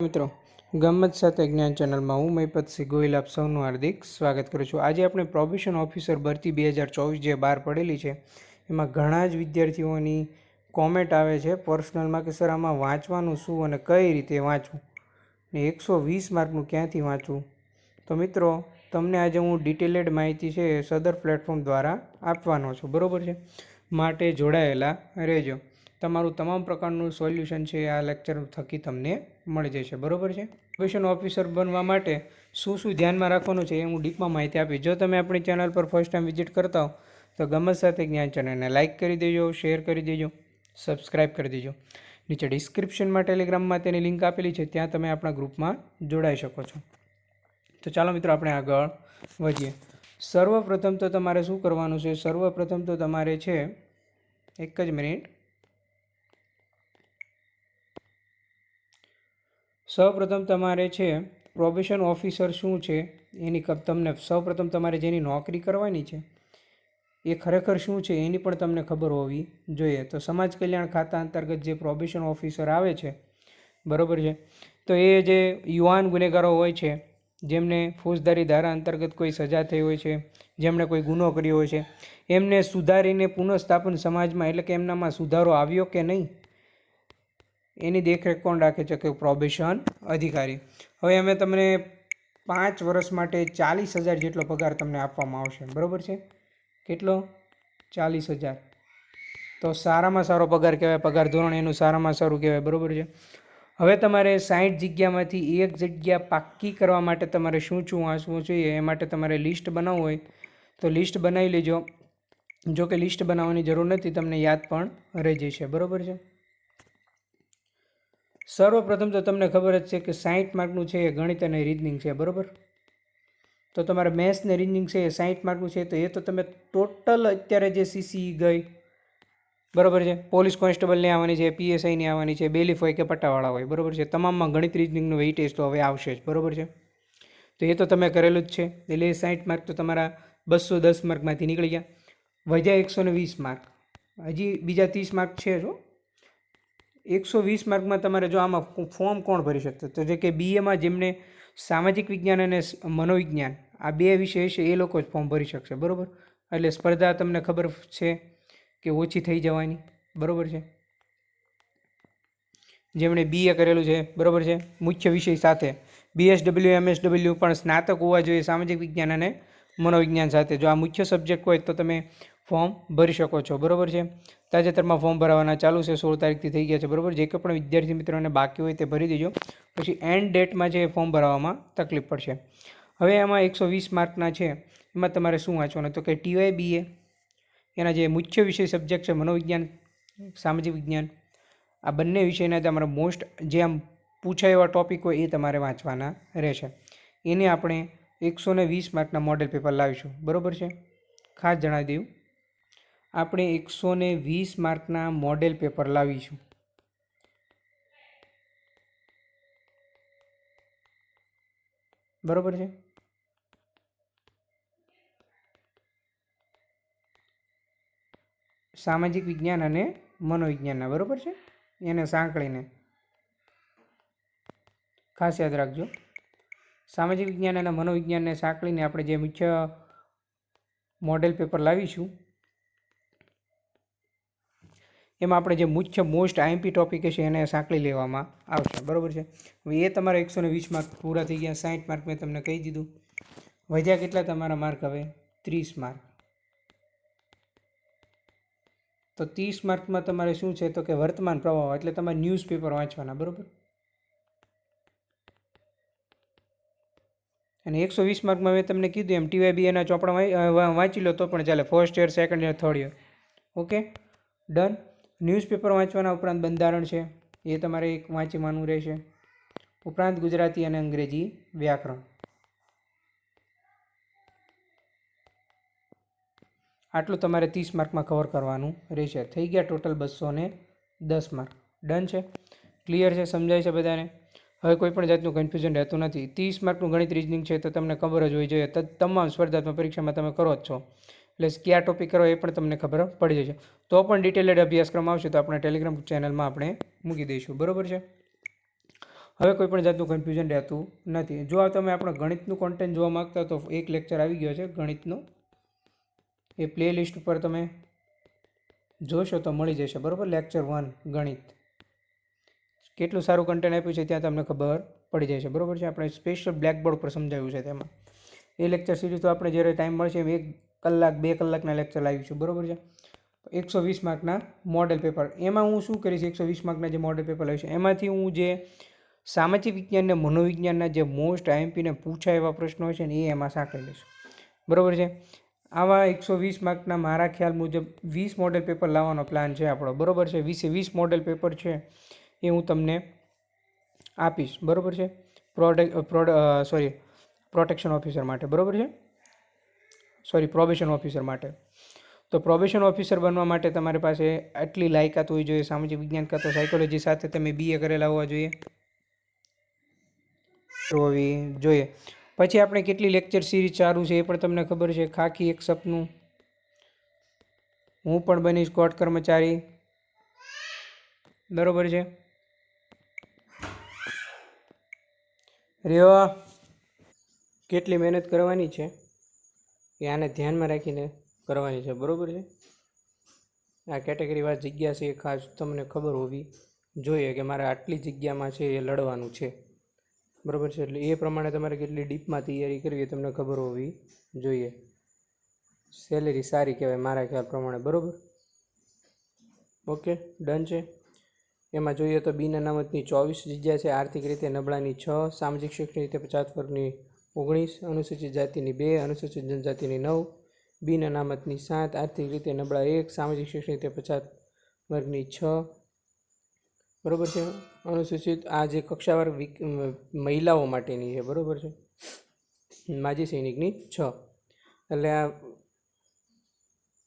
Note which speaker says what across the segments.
Speaker 1: મિત્રો, ગમ્મત સાથે જ્ઞાન ચેનલમાં હું મહિપતસિંહ ગોહિલ આપ સૌનું હાર્દિક સ્વાગત કરું છું। આજે આપણે પ્રોબેશન ઓફિસર ભરતી 2024 જે બહાર પડેલી છે એમાં ઘણા જ વિદ્યાર્થીઓની કોમેન્ટ આવે છે પર્સનલમાં કે સર આમાં વાંચવાનું શું અને કઈ રીતે વાંચવું ને 120 માર્કનું ક્યાંથી વાંચવું। તો મિત્રો, તમને આજે હું ડિટેલેડ માહિતી છે સદર પ્લેટફોર્મ દ્વારા આપવાનો છું, બરાબર છે? માટે જોડાયેલા રહેજો। તમારું તમામ પ્રકારનું સોલ્યુશન છે આ લેક્ચર થકી તમને મળી જશે, બરાબર છે? પ્રોબેશન ઓફિસર બનવા માટે શું શું ધ્યાનમાં રાખવાનું છે એ હું ડીપમાં માહિતી આપીશ। જો તમે આપણી ચેનલ પર ફર્સ્ટ ટાઈમ વિઝિટ કરતા હો તો ગમ્મત સાથે જ્ઞાન ચેનલને લાઇક કરી દેજો, શેર કરી દેજો, સબસ્ક્રાઇબ કરી દેજો। નીચે ડિસ્ક્રિપ્શનમાં ટેલિગ્રામમાં તેની લિંક આપેલી છે, ત્યાં તમે આપણા ગ્રુપમાં જોડાઈ શકો છો। તો ચાલો મિત્રો, આપણે આગળ વધીએ। સર્વપ્રથમ તો તમારે શું કરવાનું છે? સર્વપ્રથમ તો તમારે છે, એક જ મિનિટ, સૌપ્રથમ તમારે છે પ્રોબેશન ઓફિસર શું છે એની તમને સૌપ્રથમ તમારે જેની નોકરી કરવાની છે એ ખરેખર શું છે એની પણ તમને ખબર હોવી જોઈએ। તો સમાજ કલ્યાણ ખાતા અંતર્ગત જે પ્રોબેશન ઓફિસર આવે છે, બરાબર છે, તો એ જે યુવાન ગુનેગારો હોય છે, જેમને ફોજદારી ધારા અંતર્ગત કોઈ સજા થઈ હોય છે, જેમણે કોઈ ગુનો કર્યો હોય છે, એમને સુધારીને પુનઃસ્થાપન સમાજમાં, એટલે કે એમનામાં સુધારો આવ્યો કે નહીં, એની દેખરેખ કોણ રાખે છે? કે પ્રોબેશન અધિકારી। હવે અમે તમને 5 વર્ષ માટે 40,000 જેટલો પગાર તમને આપવામાં આવશે, બરાબર છે? કેટલો? 40,000। તો સારામાં સારો પગાર કહેવાય, પગાર ધોરણ એનું સારામાં સારું કહેવાય, બરાબર છે? હવે તમારે 60 જગ્યામાંથી એક જગ્યા પાક્કી કરવા માટે તમારે શું શું વાંચવું જોઈએ એ માટે તમારે લિસ્ટ બનાવવું હોય તો લિસ્ટ બનાવી લેજો। જો કે લિસ્ટ બનાવવાની જરૂર નથી, તમને યાદ પણ રહી જશે, બરાબર છે? સર્વપ્રથમ તો તમને ખબર જ છે કે 60 માર્કનું છે એ ગણિત અને રીઝનિંગ છે, બરાબર? તો તમારે મેથ્સ ને રીઝનિંગ છે એ 60 માર્કનું છે, તો એ તો તમે ટોટલ અત્યારે જે સીસી ગઈ, બરાબર છે, પોલીસ કોન્સ્ટેબલની આવવાની છે, પીએસઆઈની આવવાની છે, બેલીફ હોય કે પટ્ટાવાળા હોય, બરાબર છે, તમામમાં ગણિત રીઝનિંગનું વેઇટેજ તો હવે આવશે જ, બરાબર છે? તો એ તો તમે કરેલું જ છે, એટલે 60 માર્ક તો તમારા 210 માર્કમાંથી નીકળી ગયા। વધ્યા 120 માર્ક, હજી બીજા 30 માર્ક છે જો। 120 માર્કમાં તમારે જો આમાં ફોર્મ કોણ ભરી શકતો? તો જે કે બીએમાં જેમને સામાજિક વિજ્ઞાન અને મનોવિજ્ઞાન આ બે વિષય છે એ લોકો જ ફોર્મ ભરી શકશે, બરાબર? એટલે સ્પર્ધા તમને ખબર છે કે ઓછી થઈ જવાની, બરાબર છે? જેમણે બીએ કરેલું છે, બરાબર છે, મુખ્ય વિષય સાથે બીએસડબલ્યુ એમએસડબલ્યુ પણ સ્નાતક હોવા જોઈએ સામાજિક વિજ્ઞાન અને મનોવિજ્ઞાન સાથે। જો આ મુખ્ય સબ્જેક્ટ હોય તો તમે ફોર્મ ભરી શકો છો, બરાબર છે? તાજેતરમાં ફોર્મ ભરવાના ચાલુ છે, 16 તારીખથી થઈ ગયા છે, બરાબર? જે કોઈ પણ વિદ્યાર્થી મિત્રોને બાકી હોય તે ભરી દેજો, પછી એન્ડ ડેટમાં જે ફોર્મ ભરવામાં તકલીફ પડશે। હવે એમાં 120 માર્કના છે, એમાં તમારે શું વાંચવાનું? તો કે ટીવાય બીએ એના જે મુખ્ય વિષય સબ્જેક્ટ છે મનોવિજ્ઞાન, સામાજિક વિજ્ઞાન, આ બંને વિષયના તમારા મોસ્ટ જે આમ પૂછાય એવા ટોપિક હોય એ તમારે વાંચવાના રહેશે। એને આપણે 120 માર્કના મોડેલ પેપર લાવીશું, બરાબર છે? ખાસ જણાવી દઉં, આપણે 120 માર્કના મોડેલ પેપર લાવીશું, બરાબર છે? સામાજિક વિજ્ઞાન અને મનોવિજ્ઞાનના, બરાબર છે? એને સાંકળીને ખાસ યાદ રાખજો, સામાજિક વિજ્ઞાન અને મનોવિજ્ઞાનને સાંકળીને આપણે જે મુખ્ય મોડેલ પેપર લાવીશું એમાં આપણે જે મુખ્ય મોસ્ટ આઈએમપી ટોપિક છે એને સાંકળી લેવામાં આવશે, બરાબર છે? હવે એ તમારા 120 માર્ક પૂરા થઈ ગયા। 60 માર્ક મેં તમને કહી દીધું, વધ્યા કેટલા તમારા માર્ક? હવે 30 માર્ક। તો 30 માર્કમાં તમારે શું છે? તો કે વર્તમાન પ્રવાહ, એટલે તમારે ન્યૂઝપેપર વાંચવાના, બરાબર? અને 120 માર્કમાં મેં તમને કીધું એમ ટીવાયબીએના ચોપડા વાંચી લો તો પણ ચાલે, first year, second year, third year, okay, done. Newspaper વાંચવાના ઉપરાંત બંધારણ છે એ તમારે એક વાંચવાનું રહેશે, ઉપરાંત ગુજરાતી અને અંગ્રેજી વ્યાકરણ, આટલું તમારે 30 માર્કમાં કવર કરવાનું રહેશે। થઈ ગયા ટોટલ 210 માર્ક, ડન છે? ક્લિયર છે? સમજાય છે બધાને? હવે કોઈ પણ જાતનું કન્ફ્યુઝન રહેતું નથી। 30 માર્કનું ગણિત રીઝનિંગ છે તો તમને ખબર જ હોવી જોઈએ, તમામ સ્પર્ધાત્મક પરીક્ષામાં તમે કરો જ છો, એટલે કયા ટોપિક કરો એ પણ તમને ખબર પડી જશે। તો પણ ડિટેલેડ અભ્યાસક્રમ આવશે તો આપણે ટેલિગ્રામ ચેનલમાં આપણે મૂકી દઈશું, બરાબર છે? હવે કોઈ પણ જાતનું કન્ફ્યુઝન રહેતું નથી. જો તમે આપણે ગણિતનું કોન્ટેન્ટ જોવા માગતા તો એક લેક્ચર આવી ગયો છે ગણિતનો, એ પ્લેલિસ્ટ ઉપર તમે જોશો તો મળી જશે, બરાબર. લેક્ચર 1 ગણિત, કેટલું સારું કન્ટેન્ટ આપ્યું છે ત્યાં તમને ખબર પડી જાય છે, બરાબર છે. આપણે સ્પેશિયલ બ્લેકબોર્ડ પર સમજાવ્યું છે તેમાં. એ લેક્ચર સિરીઝ તો આપણે જ્યારે ટાઈમ મળશે 1 કલાક 2 કલાકના લેક્ચર લાવીશું, બરાબર છે. 120 માર્કના મોડેલ પેપર, એમાં હું શું કરીશ, 120 માર્કના જે મોડેલ પેપર લાવીશું એમાંથી હું જે સામાજિક વિજ્ઞાન ને મનોવિજ્ઞાનના જે મોસ્ટ આઈએમપીને પૂછાય એવા પ્રશ્નો હોય છે ને એ એમાં સાંકળી લઈશ, બરાબર છે. આવા 120 માર્કના મારા ખ્યાલ મુજબ 20 મોડેલ પેપર લાવવાનો પ્લાન છે આપણો, બરાબર છે. 20 મોડેલ પેપર છે એ હું તમને આપીશ, બરાબર છે. પ્રોટેક્શન ઓફિસર માટે, બરાબર છે. પ્રોબેશન ઓફિસર માટે. તો પ્રોબેશન ઓફિસર બનવા માટે તમારી પાસે આટલી લાયકાત હોવી જોઈએ, સામાજિક વિજ્ઞાન કાં તો સાયકોલોજી સાથે તમે BA કરેલા હોવા જોઈએ, હોવી જોઈએ. પછી આપણે કેટલી લેક્ચર સિરીઝ ચાલુ છે એ પણ તમને ખબર છે. ખાખી એક સપનું, હું પણ બનીશ કોર્ટ કર્મચારી, બરાબર છે. રેવા કેટલી મહેનત કરવાની છે એ આને ધ્યાનમાં રાખીને કરવાની છે, બરાબર છે. આ કેટેગરી વાઇઝ જગ્યા છે એ ખાસ તમને ખબર હોવી જોઈએ કે મારે આટલી જગ્યામાં છે એ લડવાનું છે, બરાબર છે. એટલે એ પ્રમાણે તમારે કેટલી ડીપમાં તૈયારી કરવી એ તમને ખબર હોવી જોઈએ. સેલેરી સારી કહેવાય મારા ખ્યાલ પ્રમાણે, બરાબર. ઓકે, ડન છે. એમાં જોઈએ તો બીના અનામતની 24 જગ્યા છે, આર્થિક રીતે નબળાની 6, સામાજિક શૈક્ષણિક રીતે 50 વર્ગની 19, અનુસૂચિત જાતિની 2, અનુસૂચિત જનજાતિની 9, બિન અનામતની 7, આર્થિક રીતે નબળા 1, સામાજિક શૈક્ષણિક રીતે 50 વર્ગની 6, બરાબર છે. અનુસૂચિત આ જે કક્ષાવાર મહિલાઓ માટેની છે, બરાબર છે. માજી સૈનિકની 6, એટલે આ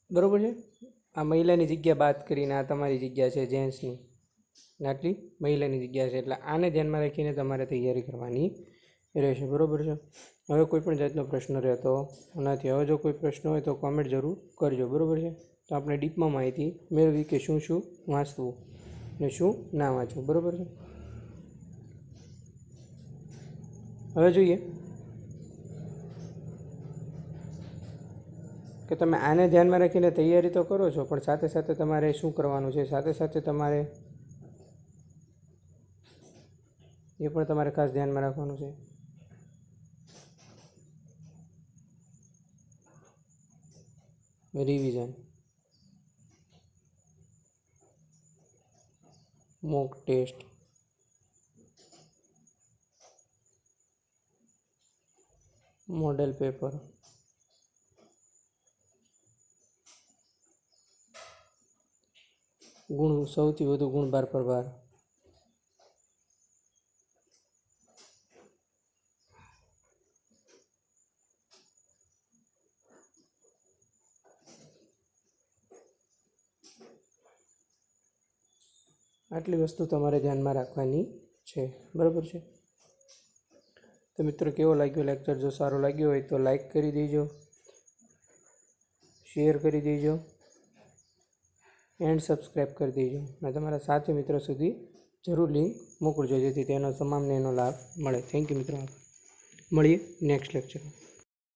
Speaker 1: બરાબર છે. આ મહિલાની જગ્યા બાદ કરીને આ તમારી જગ્યા છે જેન્ટ્સની, આટલી મહિલાની જગ્યા છે, એટલે આને ધ્યાનમાં રાખીને તમારે તૈયારી કરવાની રહેશે, બરાબર છે. હવે કોઈ પણ જાતનો પ્રશ્ન રહેતો નથી. હવે જો કોઈ પ્રશ્ન હોય તો કોમેન્ટ જરૂર કરજો, બરાબર છે. તો આપણે ડીપમાં માહિતી મેળવી કે શું શું વાંચવું ને શું ના વાંચવું, બરાબર છે. હવે જોઈએ કે તમે આને ધ્યાનમાં રાખીને તૈયારી તો કરો છો, પણ સાથે સાથે તમારે શું કરવાનું છે, સાથે સાથે તમારે એ પણ તમારે ખાસ ધ્યાનમાં રાખવાનું છે. Revision, mock test, model paper, ગુણ, સૌથી વધુ ગુણ બાર પર બાર, આટલી વસ્તુ તમારે ધ્યાનમાં રાખવાની છે, બરાબર છે. તો મિત્રો કેવો લાગ્યો લેક્ચર? જો સારો લાગ્યો હોય તો લાઈક કરી દેજો, શેર કરી દેજો એન્ડ સબસ્ક્રાઈબ કરી દેજો અને તમારા સાથી મિત્રો સુધી જરૂર લિંક મોકલજો જેથી તેનો તમામને એનો લાભ મળે. થેન્ક યુ મિત્રો, મળીએ નેક્સ્ટ લેક્ચરમાં.